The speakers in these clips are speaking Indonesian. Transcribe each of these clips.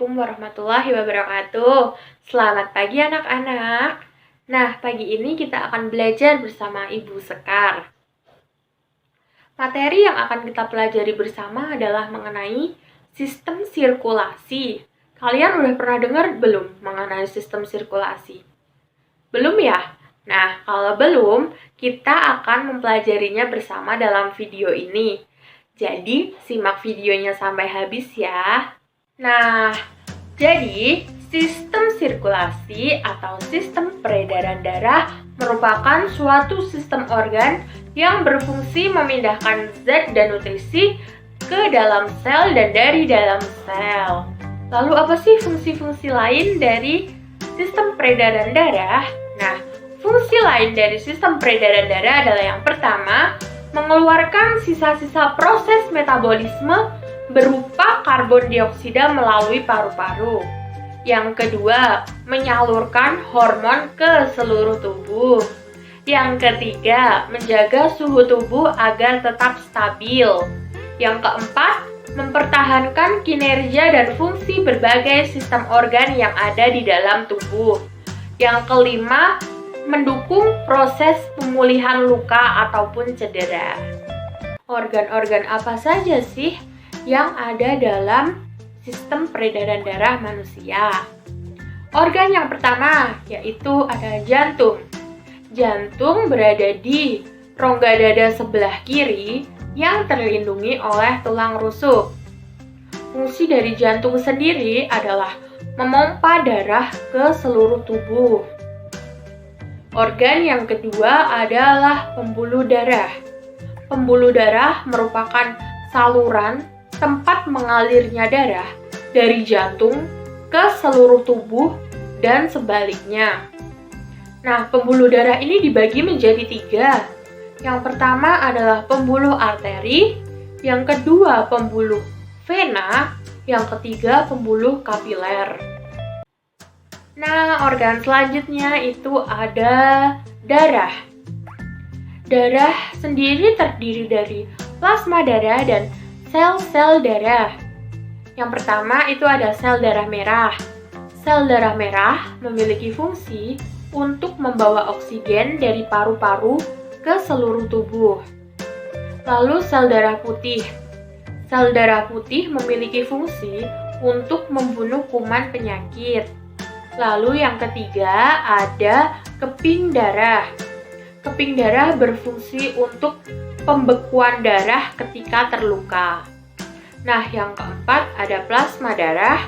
Assalamualaikum warahmatullahi wabarakatuh. Selamat pagi anak-anak. Nah, pagi ini kita akan belajar bersama Ibu Sekar. Materi yang akan kita pelajari bersama adalah mengenai sistem sirkulasi. Kalian udah pernah dengar belum mengenai sistem sirkulasi? Belum ya? Nah, kalau belum, kita akan mempelajarinya bersama dalam video ini. Jadi, simak videonya sampai habis ya. Nah, jadi sistem sirkulasi atau sistem peredaran darah merupakan suatu sistem organ yang berfungsi memindahkan zat dan nutrisi ke dalam sel dan dari dalam sel. Lalu apa sih fungsi-fungsi lain dari sistem peredaran darah? Nah, fungsi lain dari sistem peredaran darah adalah yang pertama, mengeluarkan sisa-sisa proses metabolisme berupa karbon dioksida melalui paru-paru. Yang kedua, menyalurkan hormon ke seluruh tubuh. Yang ketiga, menjaga suhu tubuh agar tetap stabil. Yang keempat, mempertahankan kinerja dan fungsi berbagai sistem organ yang ada di dalam tubuh. Yang kelima, mendukung proses pemulihan luka ataupun cedera. Organ-organ apa saja sih yang ada dalam sistem peredaran darah manusia? Organ yang pertama yaitu ada jantung. Jantung berada di rongga dada sebelah kiri yang terlindungi oleh tulang rusuk. Fungsi dari jantung sendiri adalah memompa darah ke seluruh tubuh. Organ yang kedua adalah pembuluh darah. Pembuluh darah merupakan saluran tempat mengalirnya darah dari jantung ke seluruh tubuh dan sebaliknya. Nah, pembuluh darah ini dibagi menjadi 3. Yang pertama adalah pembuluh arteri, yang kedua pembuluh vena, yang ketiga pembuluh kapiler. Nah, organ selanjutnya itu ada darah. Darah sendiri terdiri dari plasma darah dan sel-sel darah. Yang pertama itu ada sel darah merah. Sel darah merah memiliki fungsi untuk membawa oksigen dari paru-paru ke seluruh tubuh. Lalu sel darah putih. Sel darah putih memiliki fungsi untuk membunuh kuman penyakit. Lalu yang ketiga ada keping darah. Keping darah berfungsi untuk pembekuan darah ketika terluka. Nah, yang keempat ada plasma darah.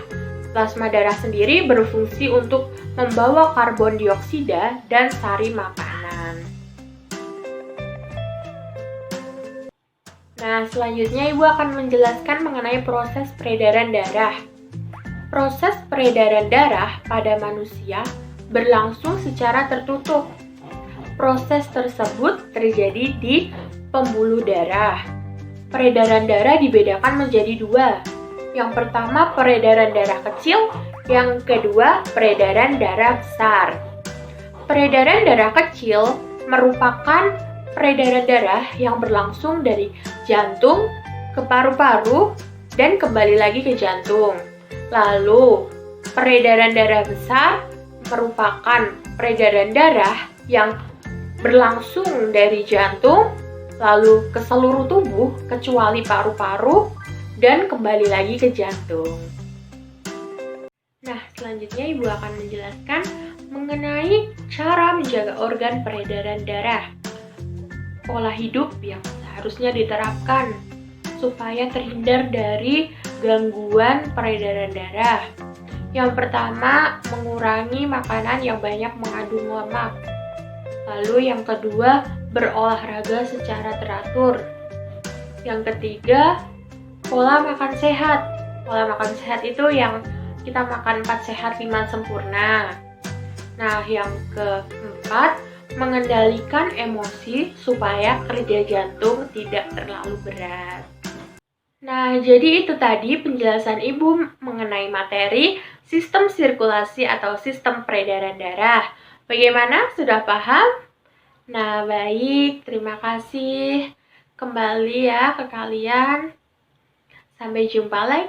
Plasma darah sendiri berfungsi untuk membawa karbon dioksida dan sari makanan. Nah, selanjutnya Ibu akan menjelaskan mengenai proses peredaran darah. Proses peredaran darah pada manusia berlangsung secara tertutup. Proses tersebut terjadi di pembuluh darah. Peredaran darah dibedakan menjadi 2. Yang pertama peredaran darah kecil, yang kedua peredaran darah besar. Peredaran darah kecil merupakan peredaran darah yang berlangsung dari jantung ke paru-paru dan kembali lagi ke jantung. Lalu, peredaran darah besar merupakan peredaran darah yang berlangsung dari jantung, lalu ke seluruh tubuh kecuali paru-paru, dan kembali lagi ke jantung. Nah, selanjutnya Ibu akan menjelaskan mengenai cara menjaga organ peredaran darah. Pola hidup yang seharusnya diterapkan supaya terhindar dari gangguan peredaran darah. Yang pertama, mengurangi makanan yang banyak mengandung lemak. Lalu yang kedua, berolahraga secara teratur. Yang ketiga, pola makan sehat. Pola makan sehat itu yang kita makan 4 sehat 5 sempurna. Nah, yang keempat, mengendalikan emosi supaya kerja jantung tidak terlalu berat. Nah, jadi itu tadi penjelasan Ibu mengenai materi sistem sirkulasi atau sistem peredaran darah. Bagaimana? Sudah paham? Nah, baik. Terima kasih. Kembali ya ke kalian. Sampai jumpa lagi.